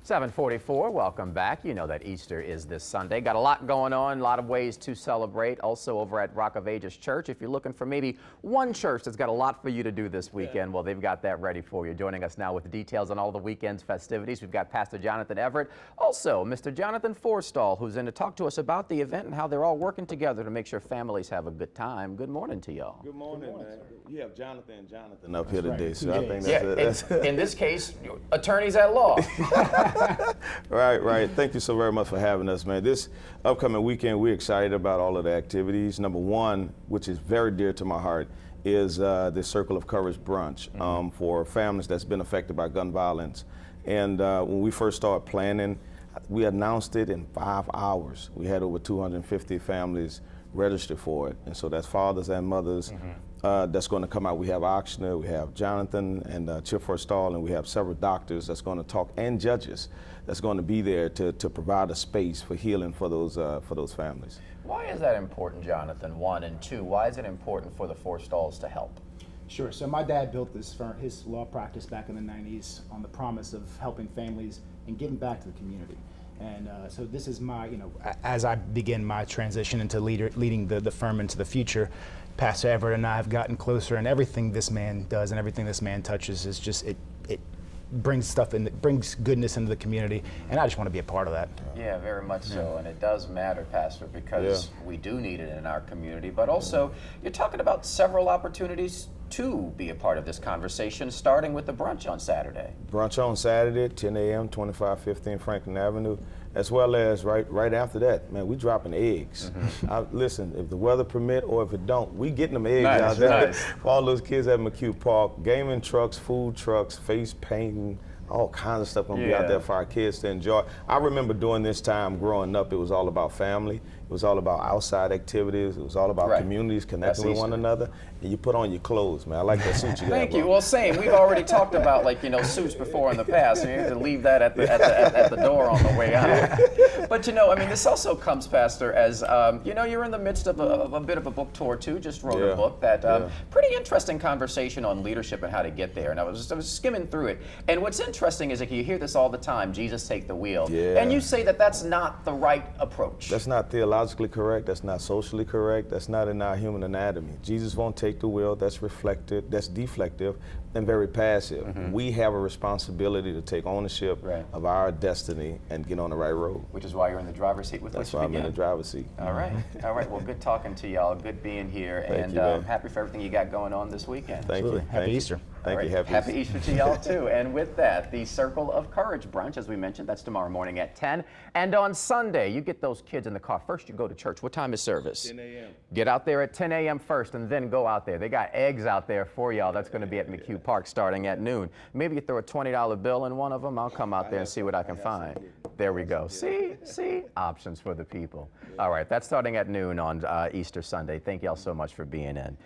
7:44, welcome back. You know that Easter is this Sunday. Got a lot going on, a lot of ways to celebrate. Also over at Rock of Ages Church, if you're looking for maybe one church that's got a lot for you to do this weekend, well, they've got that ready for you. Joining us now with the details on all the weekend's festivities, we've got Pastor Jonathan Everett. Also, Mr. Jonathan Forstall, who's in to talk to us about the event and how they're all working together to make sure families have a good time. Good morning to y'all. Good morning, man. You have Jonathan and Jonathan up here today, so I think that's in this case, attorneys at law. Right. Thank you so very much for having us, man. This upcoming weekend, we're excited about all of the activities. Number one, which is very dear to my heart, is the Circle of Courage brunch for families that's been affected by gun violence. And when we first started planning, we announced it in 5 hours. We had over 250 families registered for it. And so that's fathers and mothers that's going to come out. We have auctioneer, we have Jonathan and Chip Forstall, and we have several doctors that's going to talk, and judges that's going to be there to provide a space for healing for those families. Why is that important, Jonathan? One, and two, why is it important for the Forstalls to help? Sure. So my dad built this firm, his law practice back in the 90s on the promise of helping families and giving back to the community. And so this is my, as I begin my transition into leading the firm into the future, Pastor Everett and I have gotten closer, and everything this man does and everything this man touches is just, it brings stuff in, it brings goodness into the community, and I just want to be a part of that. Yeah, very much so, and it does matter, Pastor, because we do need it in our community, but also you're talking about several opportunities to be a part of this conversation, starting with the brunch on Saturday. Brunch on Saturday, 10 a.m., 2515 Franklin Avenue, as well as right after that, man, we dropping eggs. Listen, if the weather permit or if it don't, we getting them eggs out there for all those kids at McHugh Park. Gaming trucks, food trucks, face painting, all kinds of stuff gonna be out there for our kids to enjoy. I remember during this time growing up, it was all about family. It was all about outside activities. It was all about communities connecting with one another. And you put on your clothes, man. I like that suit you got. Thank you. Well, same. We've already talked about suits before in the past. And you have to leave that at the door on the way out. But I mean, this also comes, Pastor, as you're in the midst of a bit of a book tour too. Just wrote a book that pretty interesting conversation on leadership and how to get there. And I was skimming through it. And what's interesting is that you hear this all the time: Jesus, take the wheel. And you say that that's not the right approach. That's not theologically correct. That's not socially correct. That's not in our human anatomy. Jesus won't take the wheel. That's reflective. That's deflective and very passive. We have a responsibility to take ownership of our destiny and get on the right road. Which is why you're in the driver's seat with us. That's why I'm in the driver's seat. All right. Well, good talking to y'all. Good being here. Thank you, happy for everything you got going on this weekend. Thank you. Happy Easter. Thank you. Happy Easter to y'all too. And with that, the Circle of Courage brunch, as we mentioned, that's tomorrow morning at 10. And on Sunday, you get those kids in the car. First, you go to church. What time is service? 10 a.m. Get out there at 10 a.m. first, and then go out there. They got eggs out there for y'all. That's going to be at McHugh Park starting at noon. Maybe you throw a $20 bill in one of them. I'll come out there and see what I can find. There we go. See? Options for the people. All right, that's starting at noon on Easter Sunday. Thank y'all so much for being in.